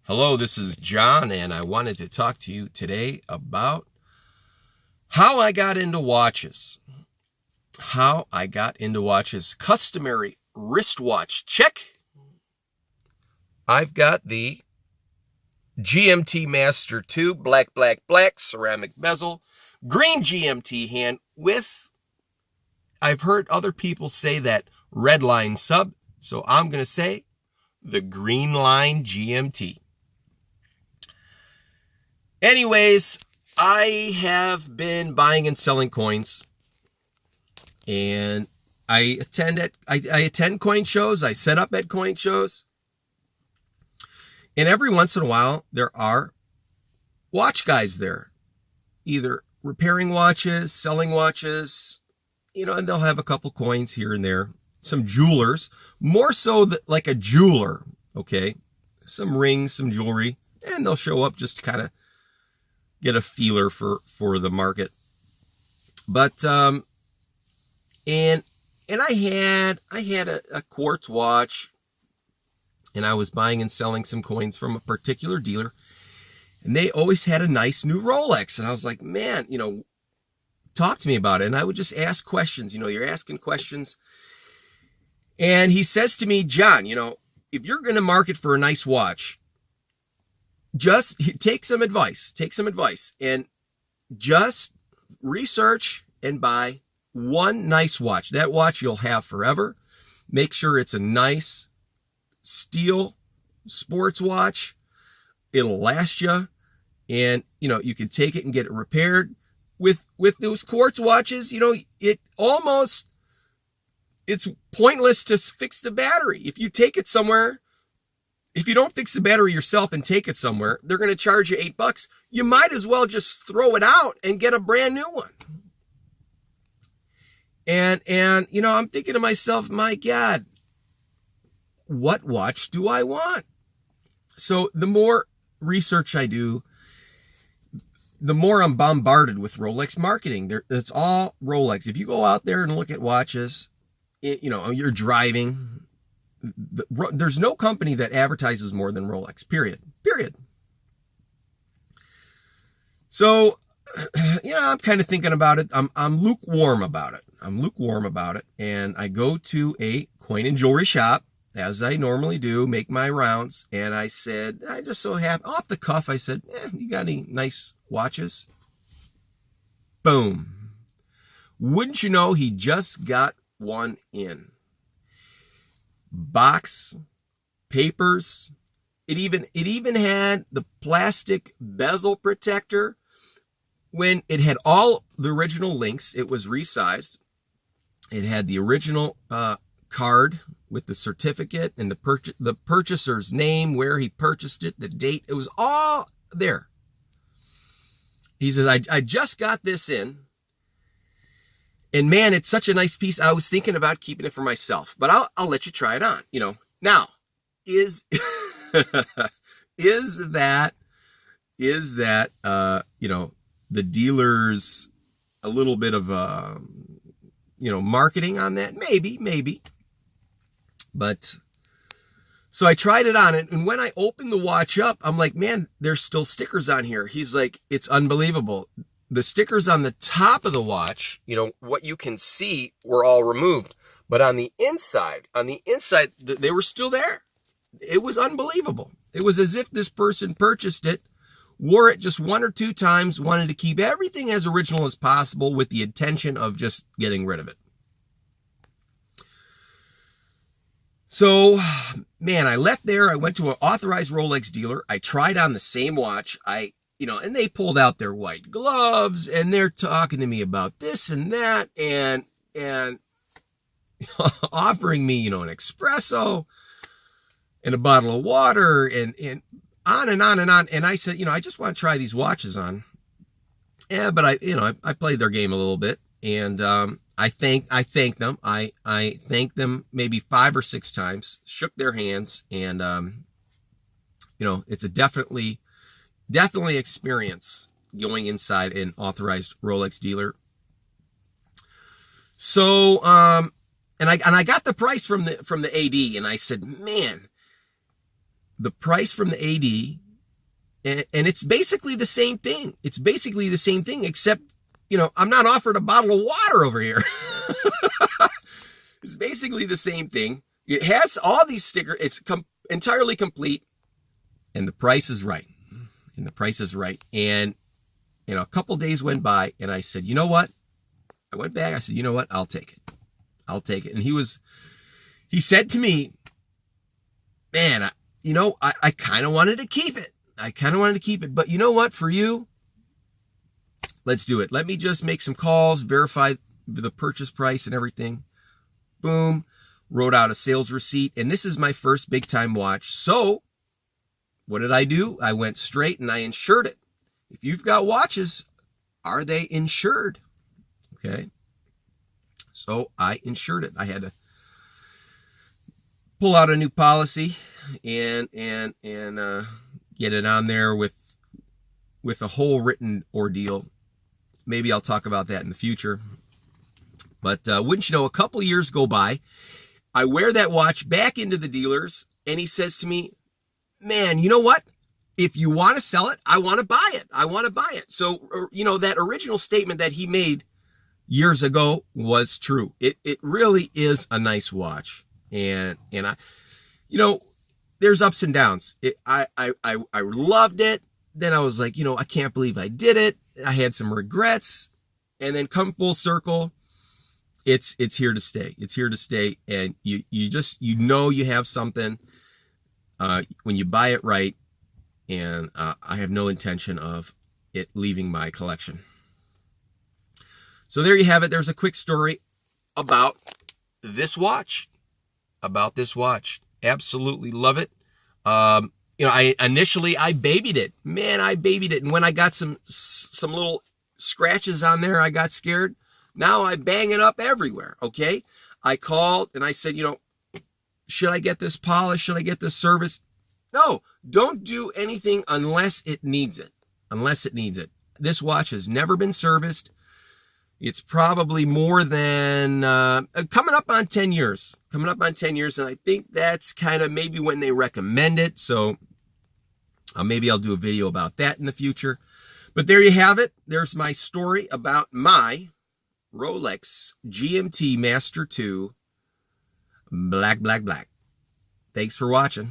Hello, this is John, and I wanted to talk to you today about how I got into watches. How I got into watches. Customary wristwatch check. I've got the GMT Master 2 black ceramic bezel, green GMT hand with, I've heard other people say that red line sub, so I'm going to say the green line GMT. Anyways, I have been buying and selling coins, and I attend coin shows. I set up at coin shows, and every once in a while there are watch guys there, either repairing watches, selling watches, and they'll have a couple coins here and there. Some jewelers, more so like a jeweler, okay? Some rings, some jewelry, and they'll show up just to kind of get a feeler for the market. But and I had a quartz watch, and I was buying and selling some coins from a particular dealer, and they always had a nice new Rolex, and I was like, man, talk to me about it. And I would just ask questions. You're asking questions, and he says to me, John, if you're going to market for a nice watch, just take some advice, and just research and buy one nice watch. That watch you'll have forever. Make sure it's a nice steel sports watch. It'll last you, and you can take it and get it repaired. With those quartz watches, it's pointless to fix the battery. If you take it somewhere, if you don't fix the battery yourself and take it somewhere, they're going to charge you $8. You might as well just throw it out and get a brand new one. And I'm thinking to myself, my God, what watch do I want? So the more research I do, the more I'm bombarded with Rolex marketing. It's all Rolex. If you go out there and look at watches, you're driving, there's no company that advertises more than Rolex, period. So, I'm kind of thinking about it. I'm lukewarm about it. And I go to a coin and jewelry shop, as I normally do, make my rounds. And I said, I just so happen, off the cuff, I said, you got any nice watches? Boom. Wouldn't you know, he just got one in. Box, papers. It even had the plastic bezel protector. When it had all the original links, it was resized. It had the original card with the certificate and the purchaser's name, where he purchased it, the date. It was all there. He says, I just got this in. And man, it's such a nice piece. I was thinking about keeping it for myself, but I'll let you try it on. Now, is that the dealer's a little bit of marketing on that? Maybe. But so I tried it on, and when I opened the watch up, I'm like, man, there's still stickers on here. He's like, it's unbelievable. The stickers on the top of the watch, what you can see, were all removed. But on the inside, they were still there. It was unbelievable. It was as if this person purchased it, wore it just one or two times, wanted to keep everything as original as possible with the intention of just getting rid of it. So, man, I left there. I went to an authorized Rolex dealer. I tried on the same watch. And they pulled out their white gloves, and they're talking to me about this and that, and offering me, an espresso and a bottle of water, and on and on and on. And I said, I just want to try these watches on. Yeah, but I played their game a little bit, and I thanked them. I thanked them maybe 5 or 6 times, shook their hands, and it's a definitely experience going inside an authorized Rolex dealer. So, and I got the price from the AD, and I said, man, the price from the AD, and it's basically the same thing. It's basically the same thing, except, I'm not offered a bottle of water over here. It's basically the same thing. It has all these stickers. It's entirely complete, and the price is right. And a couple days went by, and I said, you know what? I went back. I said, you know what? I'll take it. And he said to me, man, I kind of wanted to keep it. But you know what? For you, let's do it. Let me just make some calls, verify the purchase price and everything. Boom. Wrote out a sales receipt. And this is my first big time watch. So what did I do? I went straight and I insured it. If you've got watches, are they insured? Okay. So I insured it. I had to pull out a new policy and get it on there with a whole written ordeal. Maybe I'll talk about that in the future. But wouldn't you know, a couple years go by, I wear that watch back into the dealers, and he says to me, man, you know what? If you want to sell it, I want to buy it. So, that original statement that he made years ago was true. It really is a nice watch. And I, there's ups and downs. I loved it. Then I was like, I can't believe I did it. I had some regrets, and then come full circle. It's here to stay. It's here to stay. And you you have something, when you buy it right. And I have no intention of it leaving my collection. So there you have it. There's a quick story about this watch. Absolutely love it. I initially babied it. Man, I babied it. And when I got some little scratches on there, I got scared. Now I bang it up everywhere. Okay. I called and I said, should I get this polished? Should I get this serviced? No, don't do anything unless it needs it. This watch has never been serviced. It's probably more than coming up on 10 years. And I think that's kind of maybe when they recommend it. So maybe I'll do a video about that in the future. But there you have it. There's my story about my Rolex GMT Master 2 Black. Thanks for watching.